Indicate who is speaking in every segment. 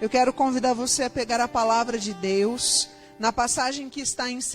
Speaker 1: Eu quero convidar você a pegar a palavra de Deus, na passagem que está em 2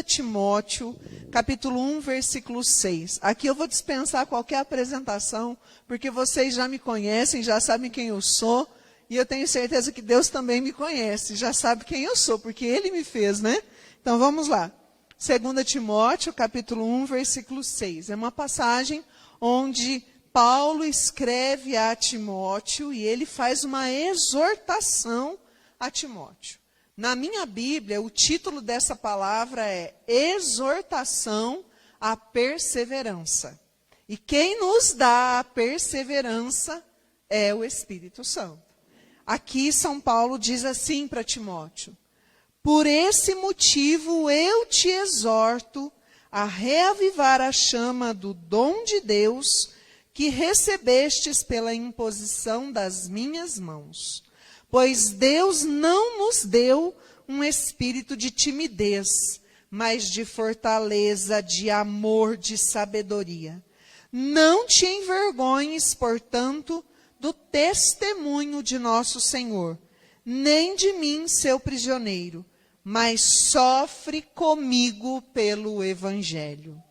Speaker 1: Timóteo, capítulo 1, versículo 6. Aqui eu vou dispensar qualquer apresentação, porque vocês já me conhecem, já sabem quem eu sou, e eu tenho certeza que Deus também me conhece, já sabe quem eu sou, porque Ele me fez, né? Então vamos lá. 2 Timóteo, capítulo 1, versículo 6. É uma passagem onde Paulo escreve a Timóteo e ele faz uma exortação a Timóteo. Na minha Bíblia, o título dessa palavra é Exortação à Perseverança. E quem nos dá a perseverança é o Espírito Santo. Aqui São Paulo diz assim para Timóteo: por esse motivo eu te exorto a reavivar a chama do dom de Deus que recebestes pela imposição das minhas mãos. Pois Deus não nos deu um espírito de timidez, mas de fortaleza, de amor, de sabedoria. Não te envergonhes, portanto, do testemunho de nosso Senhor, nem de mim, seu prisioneiro, mas sofre comigo pelo Evangelho,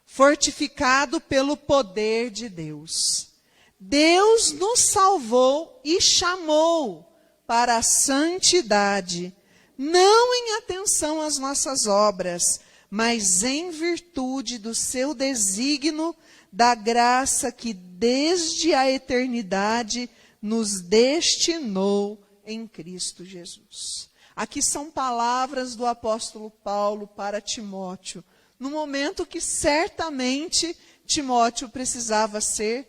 Speaker 1: fortificado pelo poder de Deus. Deus nos salvou e chamou para a santidade, não em atenção às nossas obras, mas em virtude do seu desígnio, da graça que desde a eternidade nos destinou em Cristo Jesus. Aqui são palavras do apóstolo Paulo para Timóteo, no momento que certamente Timóteo precisava ser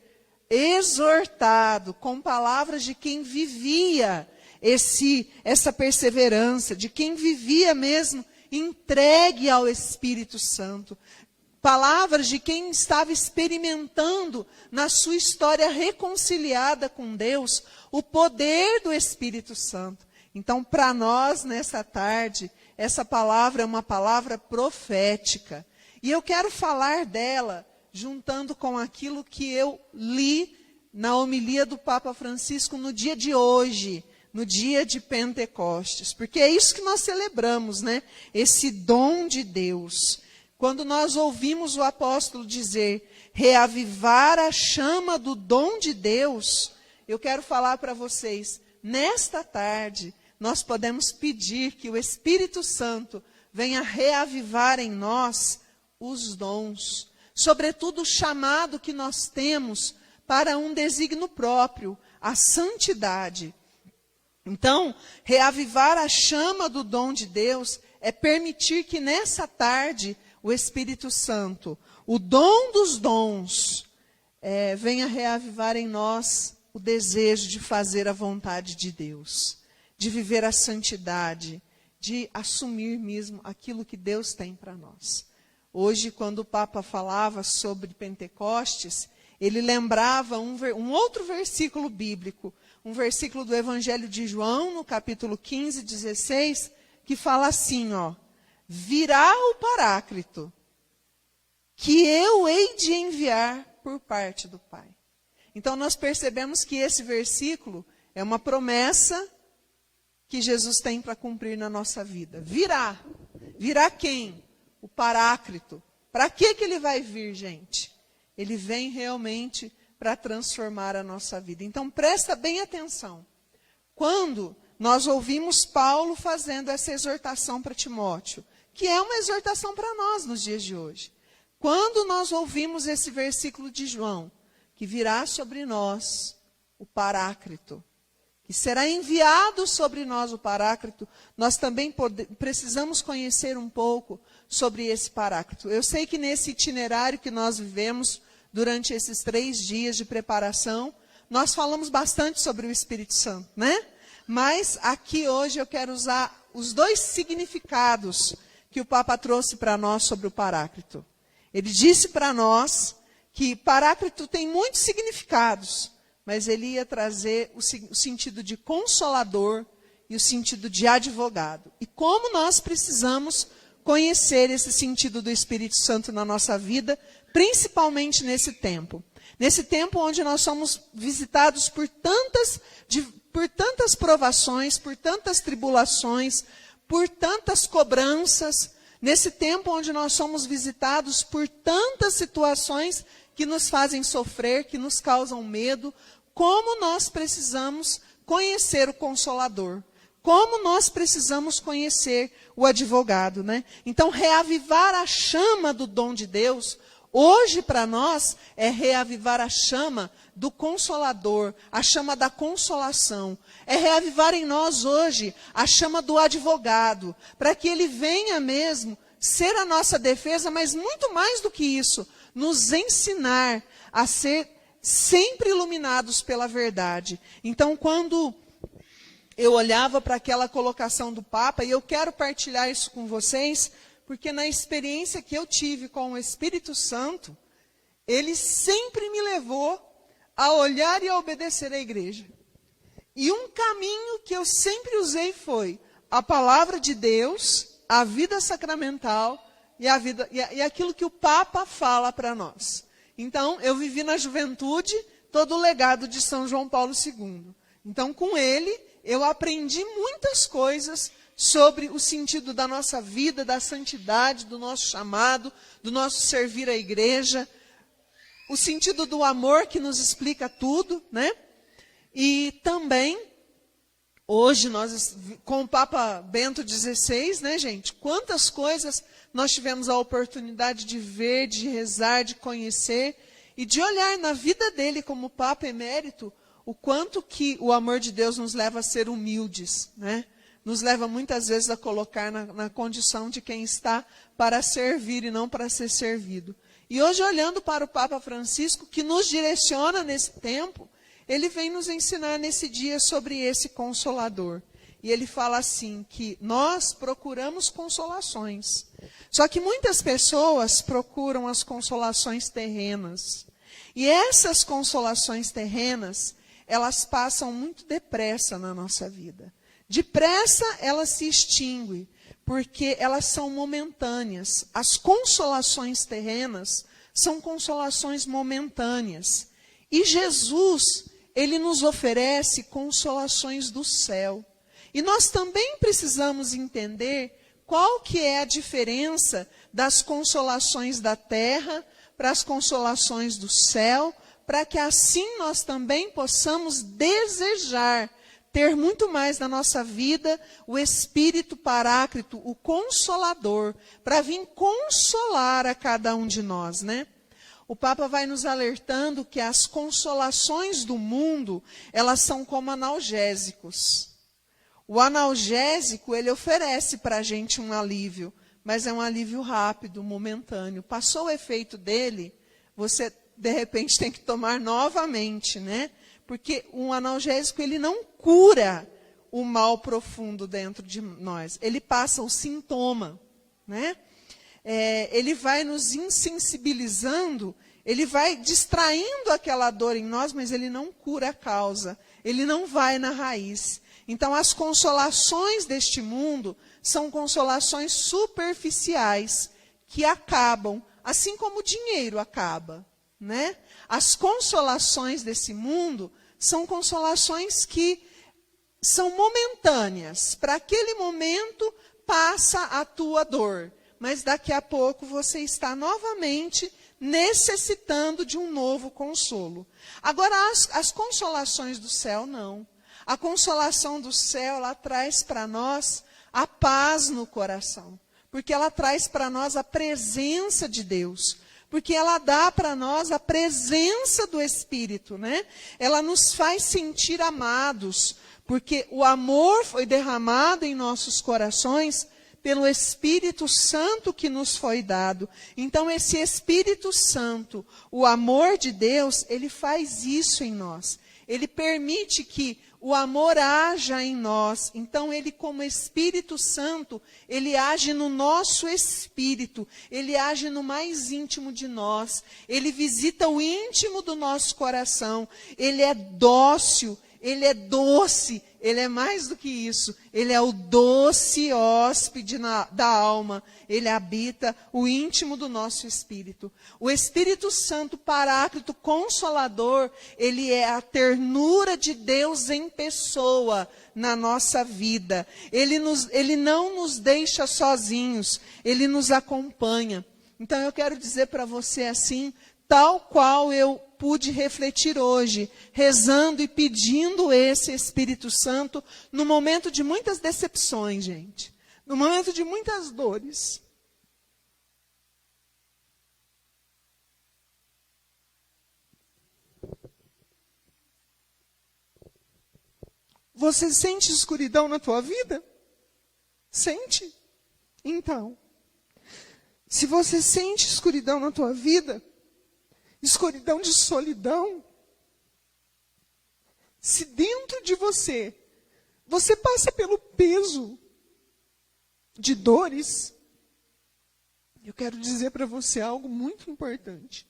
Speaker 1: exortado com palavras de quem vivia essa perseverança, de quem vivia mesmo entregue ao Espírito Santo. Palavras de quem estava experimentando na sua história reconciliada com Deus o poder do Espírito Santo. Então, para nós, nessa tarde, essa palavra é uma palavra profética. E eu quero falar dela juntando com aquilo que eu li na homilia do Papa Francisco no dia de hoje, no dia de Pentecostes. Porque é isso que nós celebramos, né? Esse dom de Deus. Quando nós ouvimos o apóstolo dizer, reavivar a chama do dom de Deus, eu quero falar para vocês, nesta tarde, nós podemos pedir que o Espírito Santo venha reavivar em nós os dons, sobretudo o chamado que nós temos para um desígnio próprio, a santidade. Então, reavivar a chama do dom de Deus é permitir que nessa tarde o Espírito Santo, o dom dos dons, venha reavivar em nós o desejo de fazer a vontade de Deus, de viver a santidade, de assumir mesmo aquilo que Deus tem para nós. Hoje, quando o Papa falava sobre Pentecostes, ele lembrava um outro versículo bíblico, um versículo do Evangelho de João, no capítulo 15, 16, que fala assim, ó: virá o Paráclito, que eu hei de enviar por parte do Pai. Então nós percebemos que esse versículo é uma promessa que Jesus tem para cumprir na nossa vida. Virá. Virá quem? O Paráclito. Para que ele vai vir, gente? Ele vem realmente para transformar a nossa vida. Então presta bem atenção. Quando nós ouvimos Paulo fazendo essa exortação para Timóteo, que é uma exortação para nós nos dias de hoje. Quando nós ouvimos esse versículo de João, que virá sobre nós o Paráclito, que será enviado sobre nós o Paráclito, nós também precisamos conhecer um pouco sobre esse Paráclito. Eu sei que nesse itinerário que nós vivemos durante esses 3 dias de preparação, nós falamos bastante sobre o Espírito Santo, né? Mas aqui hoje eu quero usar os 2 significados que o Papa trouxe para nós sobre o Paráclito. Ele disse para nós que Paráclito tem muitos significados, mas ele ia trazer o sentido de consolador e o sentido de advogado. E como nós precisamos conhecer esse sentido do Espírito Santo na nossa vida, principalmente nesse tempo. Nesse tempo onde nós somos visitados por por tantas provações, por tantas tribulações, por tantas cobranças, nesse tempo onde nós somos visitados por tantas situações que nos fazem sofrer, que nos causam medo, como nós precisamos conhecer o Consolador, como nós precisamos conhecer o advogado, né? Então, reavivar a chama do dom de Deus, hoje para nós, é reavivar a chama do Consolador, a chama da consolação. É reavivar em nós hoje a chama do advogado, para que ele venha mesmo ser a nossa defesa, mas muito mais do que isso, nos ensinar a ser sempre iluminados pela verdade. Então, quando eu olhava para aquela colocação do Papa, e eu quero partilhar isso com vocês, porque na experiência que eu tive com o Espírito Santo, ele sempre me levou a olhar e a obedecer à igreja. E um caminho que eu sempre usei foi a palavra de Deus, a vida sacramental e aquilo que o Papa fala para nós. Então, eu vivi na juventude todo o legado de São João Paulo II. Então, com ele, eu aprendi muitas coisas sobre o sentido da nossa vida, da santidade, do nosso chamado, do nosso servir à igreja, o sentido do amor que nos explica tudo, né? E também, hoje, nós, com o Papa Bento XVI, né, gente? Quantas coisas nós tivemos a oportunidade de ver, de rezar, de conhecer e de olhar na vida dele como Papa Emérito, o quanto que o amor de Deus nos leva a ser humildes, né? Nos leva muitas vezes a colocar na condição de quem está para servir e não para ser servido. E hoje, olhando para o Papa Francisco, que nos direciona nesse tempo, ele vem nos ensinar nesse dia sobre esse Consolador. E ele fala assim, que nós procuramos consolações. Só que muitas pessoas procuram as consolações terrenas. E essas consolações terrenas, elas passam muito depressa na nossa vida. Depressa elas se extinguem, porque elas são momentâneas. As consolações terrenas são consolações momentâneas. E Jesus, ele nos oferece consolações do céu. E nós também precisamos entender qual que é a diferença das consolações da terra para as consolações do céu, para que assim nós também possamos desejar ter muito mais na nossa vida o Espírito Paráclito, o Consolador, para vir consolar a cada um de nós, né? O Papa vai nos alertando que as consolações do mundo, elas são como analgésicos. O analgésico, ele oferece para a gente um alívio, mas é um alívio rápido, momentâneo. Passou o efeito dele, você, de repente, tem que tomar novamente, né? Porque um analgésico, ele não cura o mal profundo dentro de nós. Ele passa o sintoma, né? Ele vai nos insensibilizando, ele vai distraindo aquela dor em nós, mas ele não cura a causa. Ele não vai na raiz. Então, as consolações deste mundo são consolações superficiais, que acabam, assim como o dinheiro acaba, né? As consolações desse mundo são consolações que são momentâneas. Para aquele momento, passa a tua dor. Mas daqui a pouco você está novamente necessitando de um novo consolo. Agora, as consolações do céu, não. A consolação do céu, ela traz para nós a paz no coração. Porque ela traz para nós a presença de Deus. Porque ela dá para nós a presença do Espírito, né? Ela nos faz sentir amados. Porque o amor foi derramado em nossos corações pelo Espírito Santo que nos foi dado. Então, esse Espírito Santo, o amor de Deus, ele faz isso em nós. Ele permite que o amor haja em nós. Então, ele, como Espírito Santo, ele age no nosso espírito. Ele age no mais íntimo de nós. Ele visita o íntimo do nosso coração. Ele é dócil, ele é doce, Ele é mais do que isso. Ele é o doce hóspede da alma. Ele habita o íntimo do nosso espírito. O Espírito Santo, Paráclito, Consolador, ele é a ternura de Deus em pessoa na nossa vida. Ele não nos deixa sozinhos. Ele nos acompanha. Então eu quero dizer para você assim, tal qual eu pude refletir hoje, rezando e pedindo esse Espírito Santo no momento de muitas decepções, gente. No momento de muitas dores. Você sente escuridão na tua vida? Sente? Então, se você sente escuridão na tua vida, escuridão de solidão, se dentro de você passa pelo peso de dores, eu quero dizer para você algo muito importante.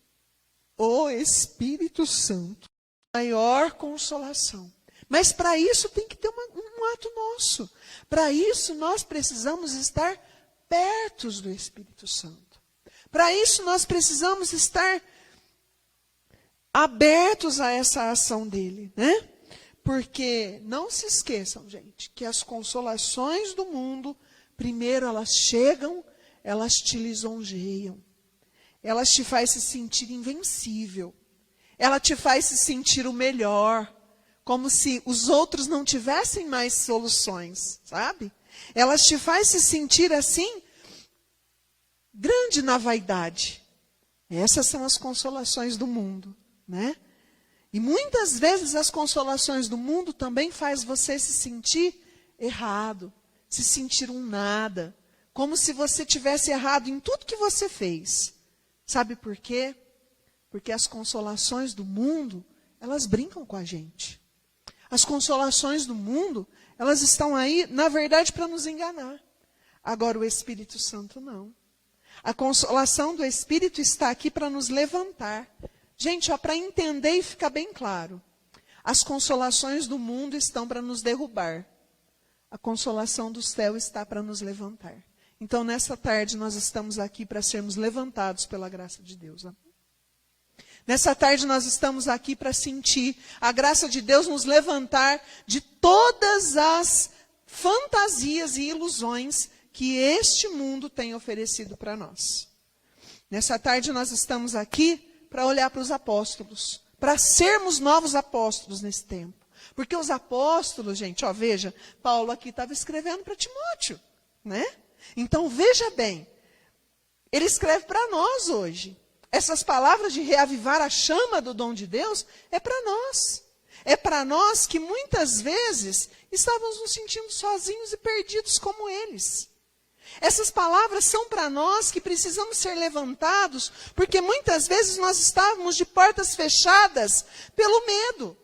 Speaker 1: O Espírito Santo, maior consolação. Mas para isso tem que ter um ato nosso. Para isso nós precisamos estar perto do Espírito Santo. Para isso nós precisamos estar abertos a essa ação dele, né? Porque não se esqueçam, gente, que as consolações do mundo, primeiro elas chegam, elas te lisonjeiam. Elas te fazem se sentir invencível. Ela te faz se sentir o melhor, como se os outros não tivessem mais soluções, sabe? Elas te fazem se sentir assim, grande na vaidade. Essas são as consolações do mundo, né? E muitas vezes as consolações do mundo também faz você se sentir errado, se sentir um nada, como se você tivesse errado em tudo que você fez. Sabe por quê? Porque as consolações do mundo, elas brincam com a gente. As consolações do mundo, elas estão aí, na verdade, para nos enganar. Agora o Espírito Santo não. A consolação do Espírito está aqui para nos levantar. Gente, para entender e ficar bem claro, as consolações do mundo estão para nos derrubar. A consolação do céu está para nos levantar. Então, nessa tarde, nós estamos aqui para sermos levantados pela graça de Deus. Amém? Nessa tarde, nós estamos aqui para sentir a graça de Deus nos levantar de todas as fantasias e ilusões que este mundo tem oferecido para nós. Nessa tarde, nós estamos aqui para olhar para os apóstolos, para sermos novos apóstolos nesse tempo. Porque os apóstolos, gente, veja, Paulo aqui estava escrevendo para Timóteo, né? Então, veja bem, ele escreve para nós hoje. Essas palavras de reavivar a chama do dom de Deus é para nós. É para nós que muitas vezes estávamos nos sentindo sozinhos e perdidos como eles. Essas palavras são para nós que precisamos ser levantados, porque muitas vezes nós estávamos de portas fechadas pelo medo.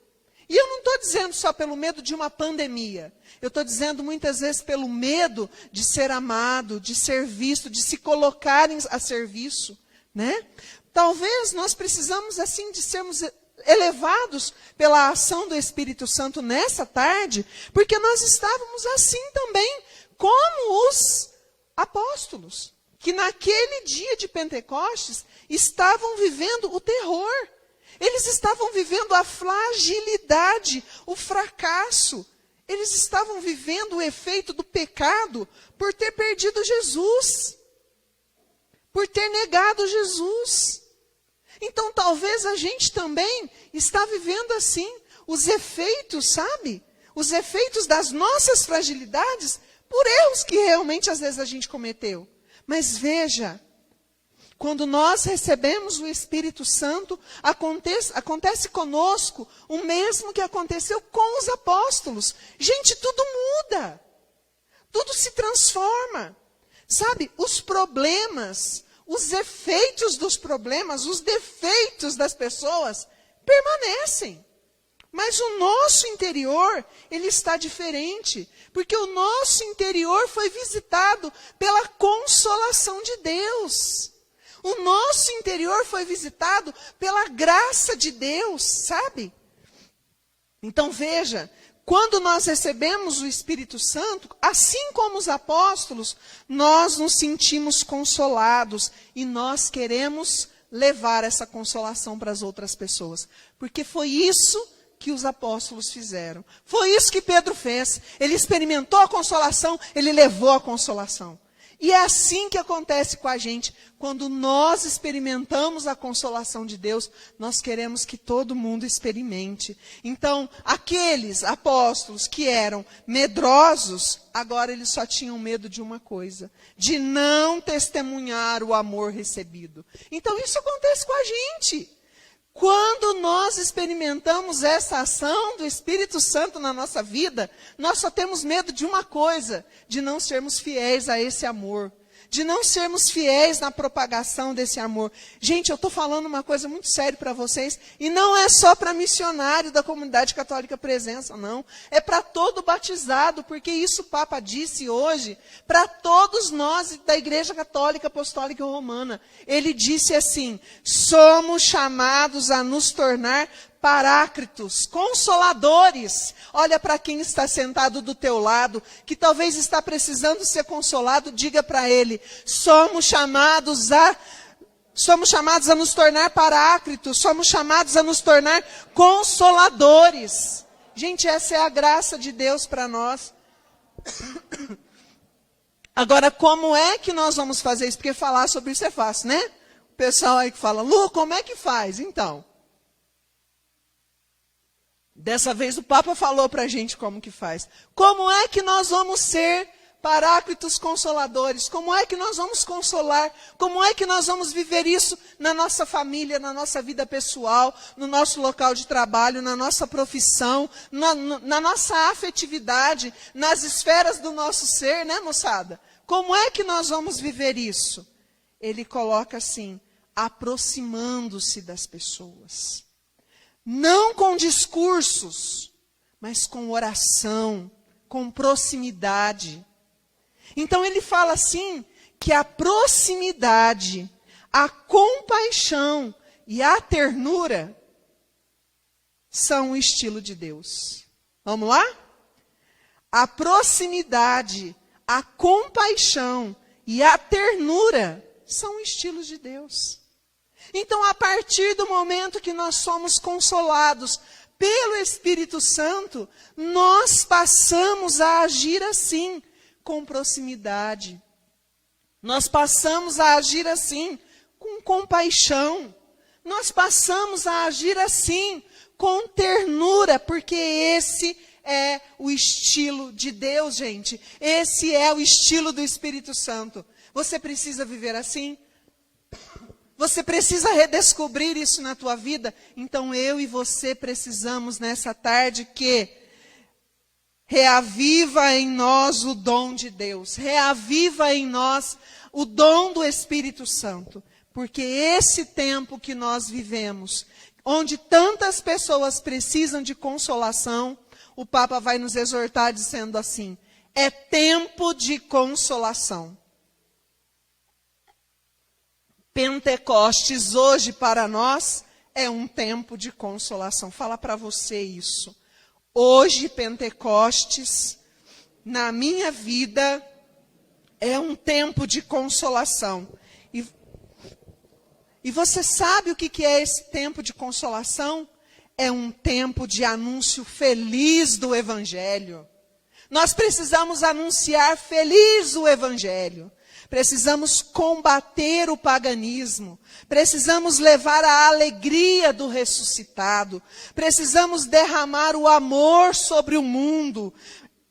Speaker 1: E eu não estou dizendo só pelo medo de uma pandemia. Eu estou dizendo muitas vezes pelo medo de ser amado, de ser visto, de se colocarem a serviço, né? Talvez nós precisamos assim de sermos elevados pela ação do Espírito Santo nessa tarde, porque nós estávamos assim também como os apóstolos, que naquele dia de Pentecostes estavam vivendo o terror. Eles estavam vivendo a fragilidade, o fracasso. Eles estavam vivendo o efeito do pecado por ter perdido Jesus, por ter negado Jesus. Então, talvez a gente também está vivendo assim, os efeitos, sabe? Os efeitos das nossas fragilidades por erros que realmente às vezes a gente cometeu. Mas veja, quando nós recebemos o Espírito Santo, acontece conosco o mesmo que aconteceu com os apóstolos. Gente, tudo muda. Tudo se transforma. Sabe, os problemas, os efeitos dos problemas, os defeitos das pessoas permanecem. Mas o nosso interior, ele está diferente. Porque o nosso interior foi visitado pela consolação de Deus. O nosso interior foi visitado pela graça de Deus, sabe? Então veja, quando nós recebemos o Espírito Santo, assim como os apóstolos, nós nos sentimos consolados e nós queremos levar essa consolação para as outras pessoas. Porque foi isso que os apóstolos fizeram. Foi isso que Pedro fez. Ele experimentou a consolação, ele levou a consolação. E é assim que acontece com a gente. Quando nós experimentamos a consolação de Deus, nós queremos que todo mundo experimente. Então, aqueles apóstolos que eram medrosos, agora eles só tinham medo de uma coisa: de não testemunhar o amor recebido. Então, isso acontece com a gente. Quando nós experimentamos essa ação do Espírito Santo na nossa vida, nós só temos medo de uma coisa: de não sermos fiéis a esse amor. De não sermos fiéis na propagação desse amor. Gente, eu estou falando uma coisa muito séria para vocês, e não é só para missionário da Comunidade Católica Presença, não. É para todo batizado, porque isso o Papa disse hoje, para todos nós da Igreja Católica Apostólica Romana. Ele disse assim: somos chamados a nos tornar paráclitos, consoladores. Olha para quem está sentado do teu lado, que talvez está precisando ser consolado, diga para ele: somos chamados a nos tornar paráclitos, somos chamados a nos tornar consoladores. Gente, essa é a graça de Deus para nós. Agora, como é que nós vamos fazer isso? Porque falar sobre isso é fácil, né? O pessoal aí que fala: Lu, como é que faz? Então, dessa vez o Papa falou para a gente como que faz. Como é que nós vamos ser paráclitos consoladores? Como é que nós vamos consolar? Como é que nós vamos viver isso na nossa família, na nossa vida pessoal, no nosso local de trabalho, na nossa profissão, na nossa afetividade, nas esferas do nosso ser, né, moçada? Como é que nós vamos viver isso? Ele coloca assim: aproximando-se das pessoas. Não com discursos, mas com oração, com proximidade. Então ele fala assim, que a proximidade, a compaixão e a ternura são o estilo de Deus. Vamos lá? A proximidade, a compaixão e a ternura são o estilo de Deus. Então, a partir do momento que nós somos consolados pelo Espírito Santo, nós passamos a agir assim, com proximidade. Nós passamos a agir assim, com compaixão. Nós passamos a agir assim, com ternura, porque esse é o estilo de Deus, gente. Esse é o estilo do Espírito Santo. Você precisa viver assim? Você precisa redescobrir isso na tua vida? Então eu e você precisamos nessa tarde que reaviva em nós o dom de Deus. Reaviva em nós o dom do Espírito Santo. Porque esse tempo que nós vivemos, onde tantas pessoas precisam de consolação, o Papa vai nos exortar dizendo assim: é tempo de consolação. Pentecostes hoje para nós é um tempo de consolação. Fala para você isso. Hoje, Pentecostes, na minha vida, é um tempo de consolação. E você sabe o que é esse tempo de consolação? É um tempo de anúncio feliz do Evangelho. Nós precisamos anunciar feliz o Evangelho. Precisamos combater o paganismo. Precisamos levar a alegria do ressuscitado. Precisamos derramar o amor sobre o mundo.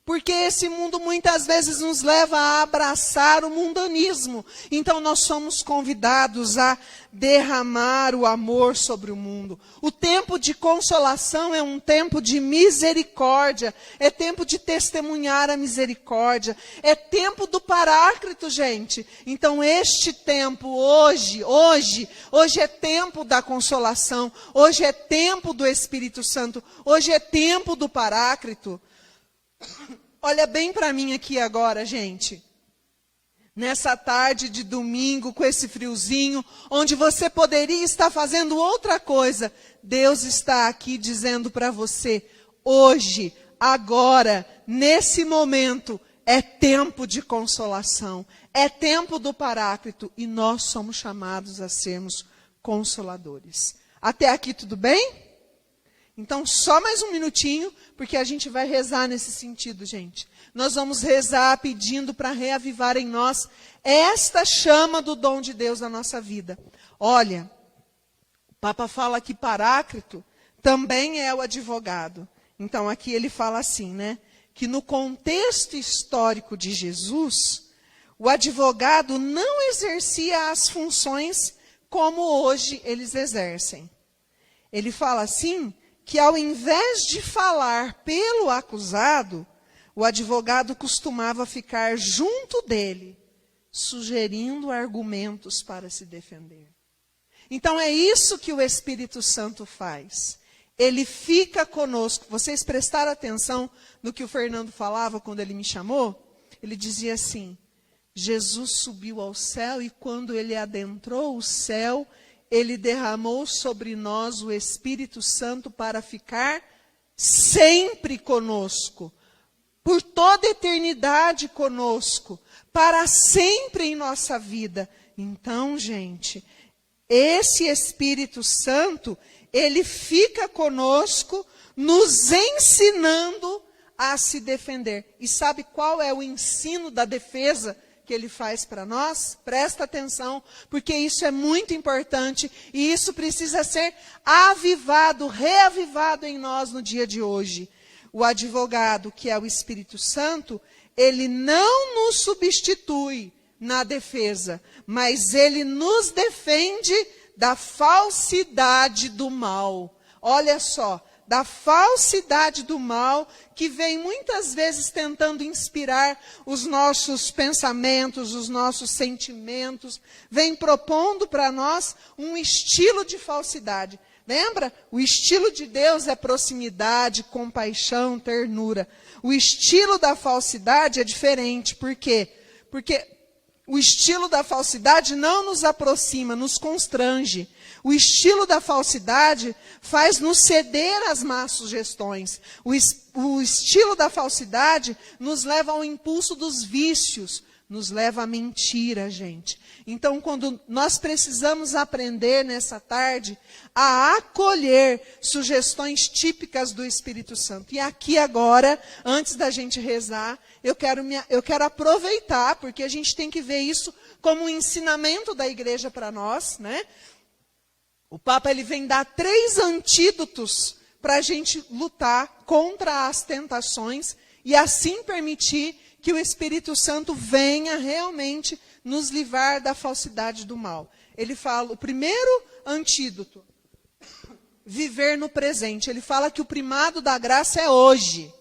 Speaker 1: Porque esse mundo muitas vezes nos leva a abraçar o mundanismo. Então nós somos convidados a derramar o amor sobre o mundo. O tempo de consolação é um tempo de misericórdia. É tempo de testemunhar a misericórdia. É tempo do paráclito, gente. Então este tempo hoje é tempo da consolação. Hoje é tempo do Espírito Santo. Hoje é tempo do paráclito. Olha bem para mim aqui agora, gente. Nessa tarde de domingo, com esse friozinho, onde você poderia estar fazendo outra coisa, Deus está aqui dizendo para você: hoje agora, nesse momento, é tempo de consolação, é tempo do Paráclito, e nós somos chamados a sermos consoladores. Até aqui tudo bem? Então, só mais um minutinho, porque a gente vai rezar nesse sentido, gente. Nós vamos rezar pedindo para reavivar em nós esta chama do dom de Deus na nossa vida. Olha, o Papa fala que Paráclito também é o advogado. Então, aqui ele fala assim, né? Que no contexto histórico de Jesus, o advogado não exercia as funções como hoje eles exercem. Ele fala assim, que ao invés de falar pelo acusado, o advogado costumava ficar junto dele, sugerindo argumentos para se defender. Então é isso que o Espírito Santo faz. Ele fica conosco. Vocês prestaram atenção no que o Fernando falava quando ele me chamou? Ele dizia assim, Jesus subiu ao céu e quando ele adentrou o céu, ele derramou sobre nós o Espírito Santo para ficar sempre conosco, por toda a eternidade conosco, para sempre em nossa vida. Então, gente, esse Espírito Santo, ele fica conosco, nos ensinando a se defender. E sabe qual é o ensino da defesa que ele faz para nós? Presta atenção, porque isso é muito importante e isso precisa ser avivado, reavivado em nós no dia de hoje. O advogado, que é o Espírito Santo, ele não nos substitui na defesa, mas ele nos defende da falsidade do mal. Olha só, da falsidade do mal que vem muitas vezes tentando inspirar os nossos pensamentos, os nossos sentimentos, vem propondo para nós um estilo de falsidade. Lembra? O estilo de Deus é proximidade, compaixão, ternura. O estilo da falsidade é diferente. Por quê? Porque o estilo da falsidade não nos aproxima, nos constrange. O estilo da falsidade faz nos ceder às más sugestões. O estilo da falsidade nos leva ao impulso dos vícios, nos leva à mentira, gente. Então, quando nós precisamos aprender nessa tarde a acolher sugestões típicas do Espírito Santo. E aqui agora, antes da gente rezar, eu quero aproveitar, porque a gente tem que ver isso como um ensinamento da igreja para nós, né? O Papa ele vem dar 3 antídotos para a gente lutar contra as tentações e assim permitir que o Espírito Santo venha realmente nos livrar da falsidade do mal. Ele fala, o primeiro antídoto, viver no presente. Ele fala que o primado da graça é hoje.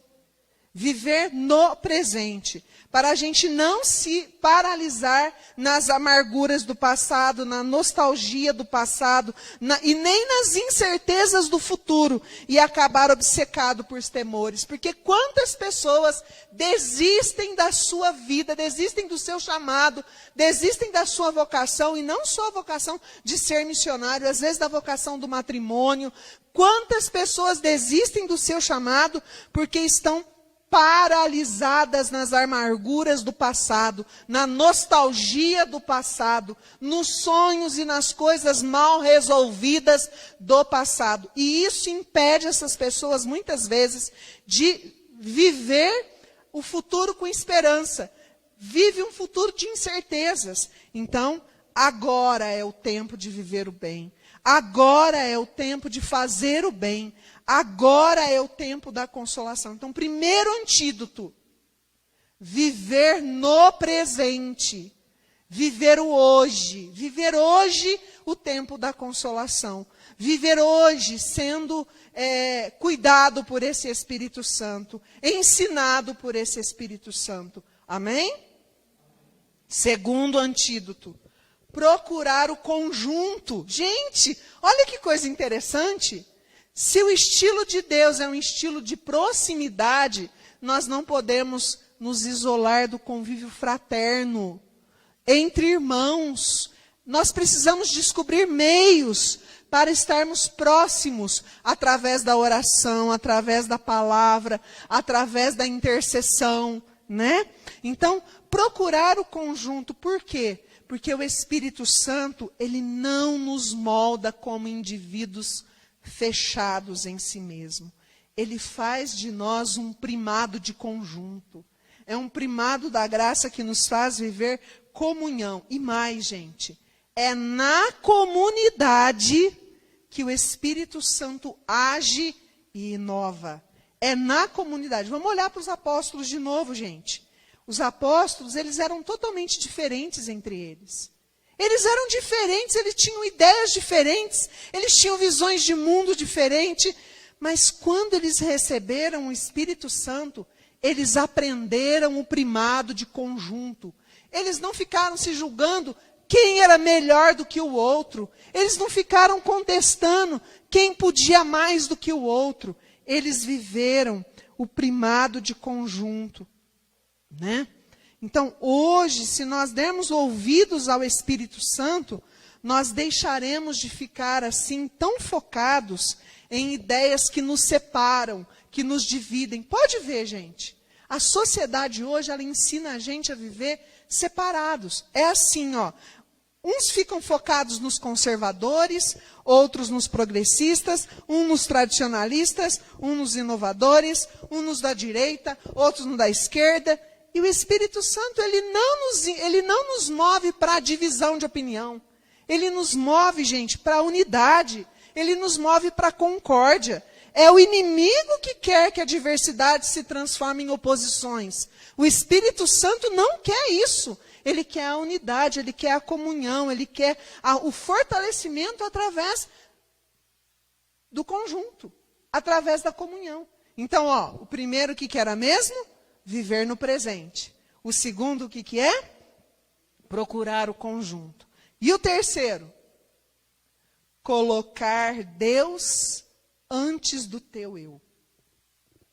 Speaker 1: Viver no presente. Para a gente não se paralisar nas amarguras do passado, na nostalgia do passado, e nem nas incertezas do futuro, e acabar obcecado por temores. Porque quantas pessoas desistem da sua vida, desistem do seu chamado, desistem da sua vocação, e não só a vocação de ser missionário, às vezes da vocação do matrimônio. Quantas pessoas desistem do seu chamado porque estão paralisadas nas amarguras do passado, na nostalgia do passado, nos sonhos e nas coisas mal resolvidas do passado. E isso impede essas pessoas, muitas vezes, de viver o futuro com esperança. Vive um futuro de incertezas. Então, agora é o tempo de viver o bem. Agora é o tempo de fazer o bem. Agora é o tempo da consolação. Então, primeiro antídoto, viver no presente, viver o hoje o tempo da consolação, viver hoje sendo cuidado por esse Espírito Santo, ensinado por esse Espírito Santo. Amém? Segundo antídoto, procurar o conjunto. Gente, olha que coisa interessante. Se o estilo de Deus é um estilo de proximidade, nós não podemos nos isolar do convívio fraterno, entre irmãos. Nós precisamos descobrir meios para estarmos próximos através da oração, através da palavra, através da intercessão, né? Então, procurar o conjunto, por quê? Porque o Espírito Santo, ele não nos molda como indivíduos fechados em si mesmo. Ele faz de nós um primado de conjunto. É um primado da graça que nos faz viver comunhão. E mais, gente, é na comunidade que o Espírito Santo age e inova. É na comunidade. Vamos olhar para os apóstolos de novo, gente. Os apóstolos, eles eram totalmente diferentes entre eles. Eles eram diferentes, eles tinham ideias diferentes, eles tinham visões de mundo diferentes, mas quando eles receberam o Espírito Santo, eles aprenderam o primado de conjunto. Eles não ficaram se julgando quem era melhor do que o outro. Eles não ficaram contestando quem podia mais do que o outro. Eles viveram o primado de conjunto, né? Então, hoje, se nós dermos ouvidos ao Espírito Santo, nós deixaremos de ficar assim tão focados em ideias que nos separam, que nos dividem. Pode ver, gente. A sociedade hoje, ela ensina a gente a viver separados. É assim, ó. Uns ficam focados nos conservadores, outros nos progressistas, uns nos tradicionalistas, uns nos inovadores, uns nos da direita, outros nos da esquerda. E o Espírito Santo, ele não nos move para a divisão de opinião. Ele nos move, gente, para a unidade. Ele nos move para a concórdia. É o inimigo que quer que a diversidade se transforme em oposições. O Espírito Santo não quer isso. Ele quer a unidade, ele quer a comunhão, ele quer o fortalecimento através do conjunto, através da comunhão. Então, ó, o primeiro que era mesmo? Viver no presente. O segundo, o que é? Procurar o conjunto. E o terceiro? Colocar Deus antes do teu eu.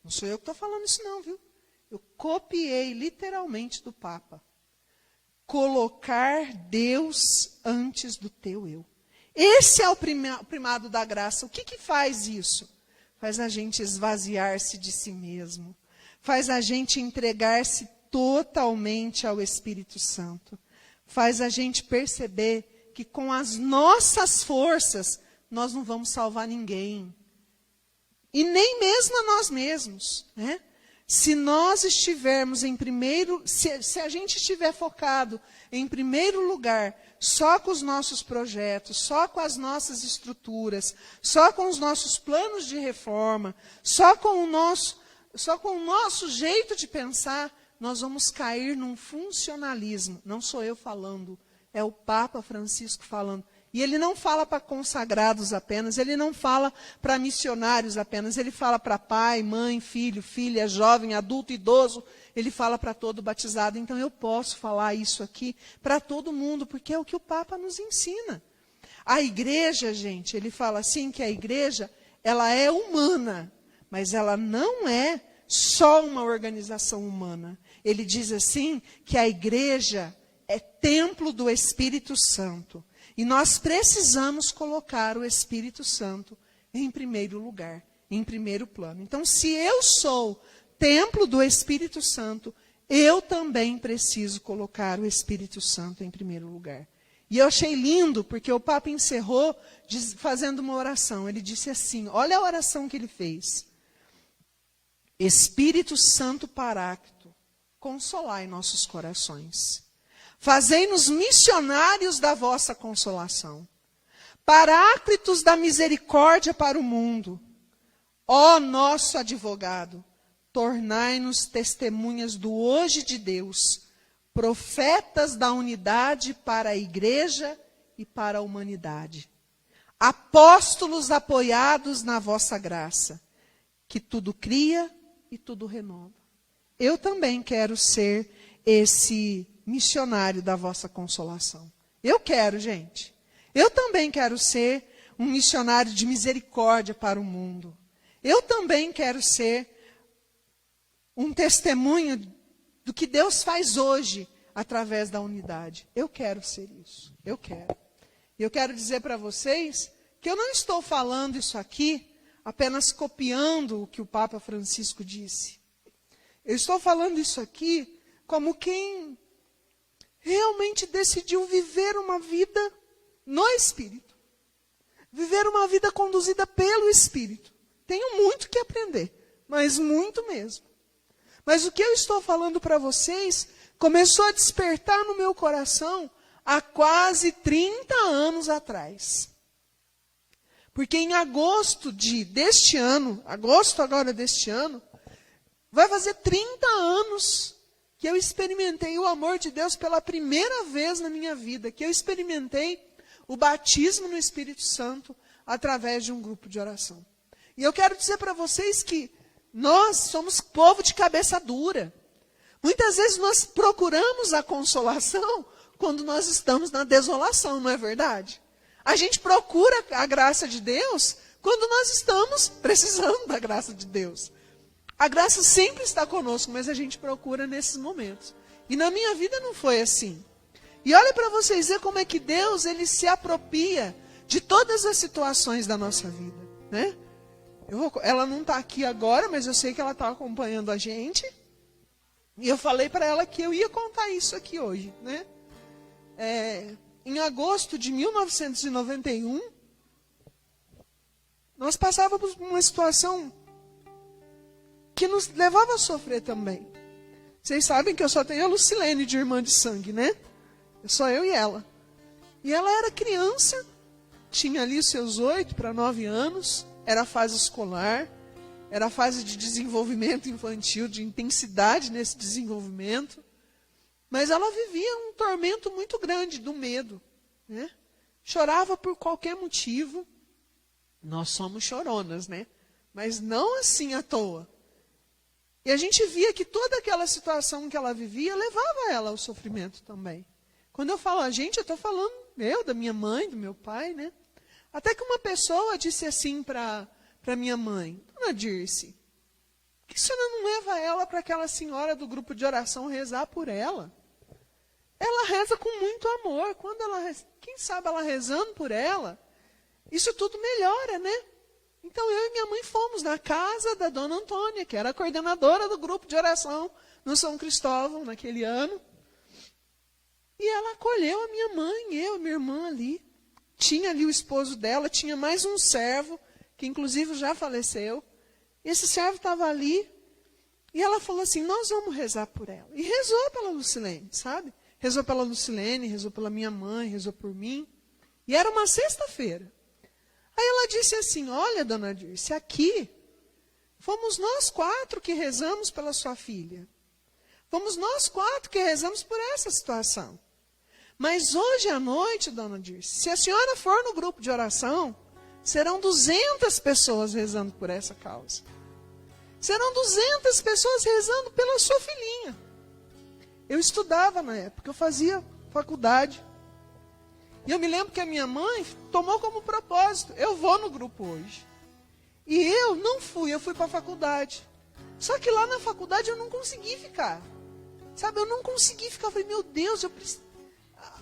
Speaker 1: Não sou eu que estou falando isso não, viu? Eu copiei literalmente do Papa. Colocar Deus antes do teu eu. Esse é o primado da graça. O que faz isso? Faz a gente esvaziar-se de si mesmo. Faz a gente entregar-se totalmente ao Espírito Santo. Faz a gente perceber que com as nossas forças, nós não vamos salvar ninguém. E nem mesmo a nós mesmos, né? Se nós estivermos em primeiro, se a gente estiver focado em primeiro lugar, só com os nossos projetos, só com as nossas estruturas, só com os nossos planos de reforma, só com o nosso jeito de pensar, nós vamos cair num funcionalismo. Não sou eu falando, é o Papa Francisco falando. E ele não fala para consagrados apenas, ele não fala para missionários apenas, ele fala para pai, mãe, filho, filha, jovem, adulto, idoso, ele fala para todo batizado. Então eu posso falar isso aqui para todo mundo, porque é o que o Papa nos ensina. A igreja, gente, ele fala assim que a igreja, ela é humana, mas ela não é só uma organização humana. Ele diz assim que a igreja é templo do Espírito Santo. E nós precisamos colocar o Espírito Santo em primeiro lugar, em primeiro plano. Então, se eu sou templo do Espírito Santo, eu também preciso colocar o Espírito Santo em primeiro lugar. E eu achei lindo, porque o Papa encerrou fazendo uma oração. Ele disse assim, olha a oração que ele fez. Espírito Santo Paráclito, consolai nossos corações. Fazei-nos missionários da vossa consolação, paráclitos da misericórdia para o mundo. Ó nosso advogado, tornai-nos testemunhas do hoje de Deus, profetas da unidade para a igreja e para a humanidade. Apóstolos apoiados na vossa graça, que tudo cria e tudo renova. Eu também quero ser esse missionário da vossa consolação. Eu quero, gente. Eu também quero ser um missionário de misericórdia para o mundo. Eu também quero ser um testemunho do que Deus faz hoje através da unidade. Eu quero ser isso. Eu quero. E eu quero dizer para vocês que eu não estou falando isso aqui apenas copiando o que o Papa Francisco disse. Eu estou falando isso aqui como quem realmente decidiu viver uma vida no Espírito. Viver uma vida conduzida pelo Espírito. Tenho muito que aprender, mas muito mesmo. Mas o que eu estou falando para vocês começou a despertar no meu coração há quase 30 anos atrás. Porque em agosto deste ano, vai fazer 30 anos que eu experimentei o amor de Deus pela primeira vez na minha vida, que eu experimentei o batismo no Espírito Santo através de um grupo de oração. E eu quero dizer para vocês que nós somos povo de cabeça dura. Muitas vezes nós procuramos a consolação quando nós estamos na desolação, não é verdade? A gente procura a graça de Deus quando nós estamos precisando da graça de Deus. A graça sempre está conosco, mas a gente procura nesses momentos. E na minha vida não foi assim. E olha para vocês verem como é que Deus ele se apropria de todas as situações da nossa vida, né? Ela não está aqui agora, mas eu sei que ela está acompanhando a gente. E eu falei para ela que eu ia contar isso aqui hoje, né? Em agosto de 1991, nós passávamos por uma situação que nos levava a sofrer também. Vocês sabem que eu só tenho a Lucilene de irmã de sangue, né? Só eu e ela. E ela era criança, tinha ali seus 8 para 9 anos, era a fase escolar, era a fase de desenvolvimento infantil, de intensidade nesse desenvolvimento. Mas ela vivia um tormento muito grande do medo, né? Chorava por qualquer motivo. Nós somos choronas, né? Mas não assim à toa. E a gente via que toda aquela situação que ela vivia levava ela ao sofrimento também. Quando eu falo a gente, eu estou falando da minha mãe, do meu pai, né? Até que uma pessoa disse assim para minha mãe: Dona Dirce, por que a senhora não leva ela para aquela senhora do grupo de oração rezar por ela? Ela reza com muito amor. Quem sabe ela rezando por ela, isso tudo melhora, né? Então eu e minha mãe fomos na casa da Dona Antônia, que era a coordenadora do grupo de oração no São Cristóvão naquele ano. E ela acolheu a minha mãe, eu e minha irmã ali. Tinha ali o esposo dela, tinha mais um servo, que inclusive já faleceu. Esse servo estava ali, e ela falou assim: nós vamos rezar por ela. E rezou pela Lucilene, sabe? Rezou pela Lucilene, rezou pela minha mãe, rezou por mim. E era uma sexta-feira. Aí ela disse assim: olha, Dona Dirce, aqui fomos nós 4 que rezamos pela sua filha. Fomos nós 4 que rezamos por essa situação. Mas hoje à noite, Dona Dirce, se a senhora for no grupo de oração, serão 200 pessoas rezando por essa causa. Serão 200 pessoas rezando pela sua filhinha. Eu estudava na época, eu fazia faculdade. E eu me lembro que a minha mãe tomou como propósito: eu vou no grupo hoje. E eu não fui, eu fui para a faculdade. Só que lá na faculdade eu não consegui ficar. Sabe, eu não consegui ficar. Eu falei: meu Deus,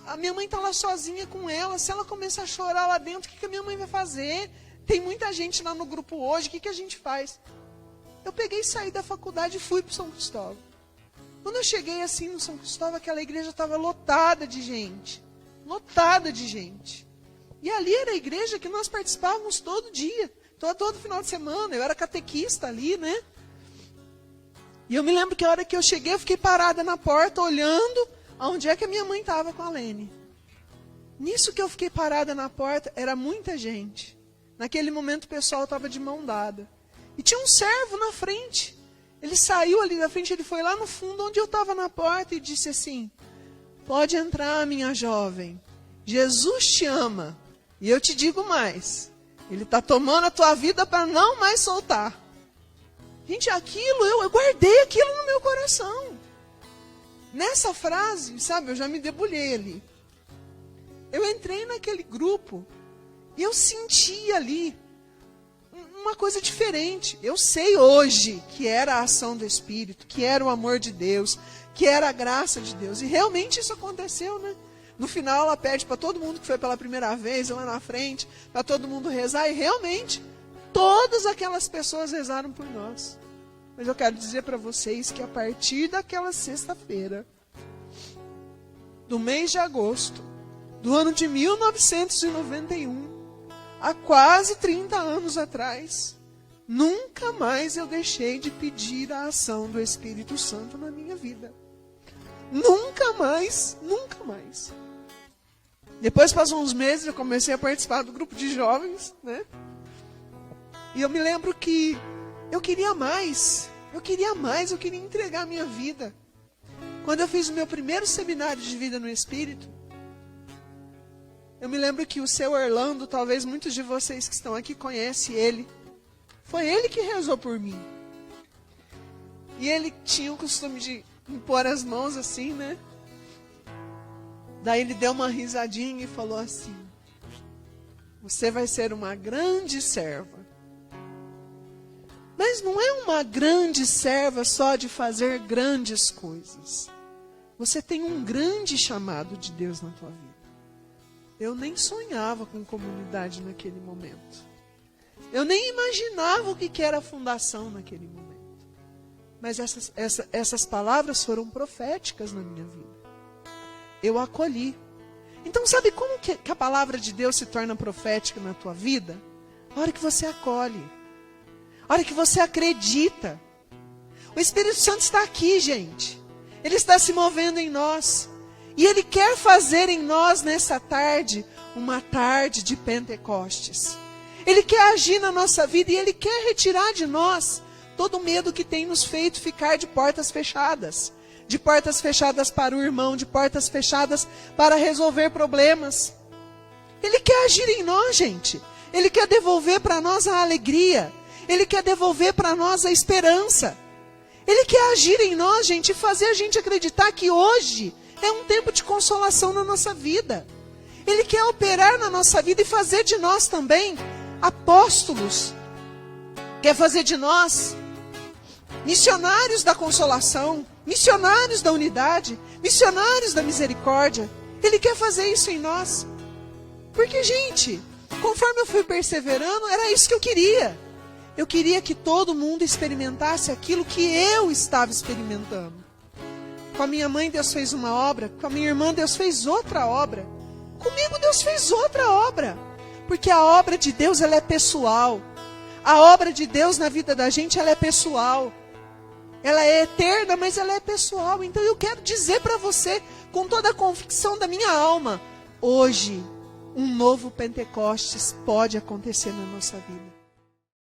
Speaker 1: a minha mãe está lá sozinha com ela. Se ela começar a chorar lá dentro, o que a minha mãe vai fazer? Tem muita gente lá no grupo hoje, o que a gente faz? Eu peguei e saí da faculdade e fui para o São Cristóvão. Quando eu cheguei assim no São Cristóvão, aquela igreja estava lotada de gente. Lotada de gente. E ali era a igreja que nós participávamos todo dia. Todo final de semana. Eu era catequista ali, né? E eu me lembro que a hora que eu cheguei, eu fiquei parada na porta, olhando aonde é que a minha mãe estava com a Lene. Nisso que eu fiquei parada na porta, era muita gente. Naquele momento o pessoal estava de mão dada. E tinha um servo na frente. Ele saiu ali da frente, ele foi lá no fundo, onde eu estava na porta, e disse assim: pode entrar, minha jovem. Jesus te ama. E eu te digo mais: Ele está tomando a tua vida para não mais soltar. Gente, aquilo, eu guardei aquilo no meu coração. Nessa frase, sabe, eu já me debulhei ali. Eu entrei naquele grupo e eu senti ali uma coisa diferente. Eu sei hoje que era a ação do Espírito, que era o amor de Deus, que era a graça de Deus. E realmente isso aconteceu, né? No final ela pede para todo mundo que foi pela primeira vez lá na frente, para todo mundo rezar, e realmente todas aquelas pessoas rezaram por nós. Mas eu quero dizer para vocês que a partir daquela sexta-feira, do mês de agosto, do ano de 1991, há quase 30 anos atrás, nunca mais eu deixei de pedir a ação do Espírito Santo na minha vida. Nunca mais, nunca mais. Depois passou uns meses, eu comecei a participar do grupo de jovens, né? E eu me lembro que eu queria mais, eu queria entregar a minha vida. Quando eu fiz o meu primeiro seminário de vida no Espírito, eu me lembro que o seu Orlando, talvez muitos de vocês que estão aqui conhecem ele, foi ele que rezou por mim. E ele tinha o costume de impor as mãos assim, né? Daí ele deu uma risadinha e falou assim: você vai ser uma grande serva. Mas não é uma grande serva só de fazer grandes coisas. Você tem um grande chamado de Deus na tua vida. Eu nem sonhava com comunidade naquele momento. Eu nem imaginava o que era a fundação naquele momento. Mas essas palavras foram proféticas na minha vida. Eu acolhi. Então sabe como que a palavra de Deus se torna profética na tua vida? A hora que você acolhe. A hora que você acredita. O Espírito Santo está aqui, gente. Ele está se movendo em nós. E Ele quer fazer em nós nessa tarde, uma tarde de Pentecostes. Ele quer agir na nossa vida e Ele quer retirar de nós todo o medo que tem nos feito ficar de portas fechadas. De portas fechadas para o irmão, de portas fechadas para resolver problemas. Ele quer agir em nós, gente. Ele quer devolver para nós a alegria. Ele quer devolver para nós a esperança. Ele quer agir em nós, gente, e fazer a gente acreditar que hoje é um tempo de consolação na nossa vida. Ele quer operar na nossa vida e fazer de nós também apóstolos. Quer fazer de nós missionários da consolação, missionários da unidade, missionários da misericórdia. Ele quer fazer isso em nós. Porque, gente, conforme eu fui perseverando, era isso que eu queria. Eu queria que todo mundo experimentasse aquilo que eu estava experimentando. Com a minha mãe, Deus fez uma obra. Com a minha irmã, Deus fez outra obra. Comigo, Deus fez outra obra. Porque a obra de Deus, ela é pessoal. A obra de Deus na vida da gente, ela é pessoal. Ela é eterna, mas ela é pessoal. Então eu quero dizer para você, com toda a convicção da minha alma, hoje, um novo Pentecostes pode acontecer na nossa vida.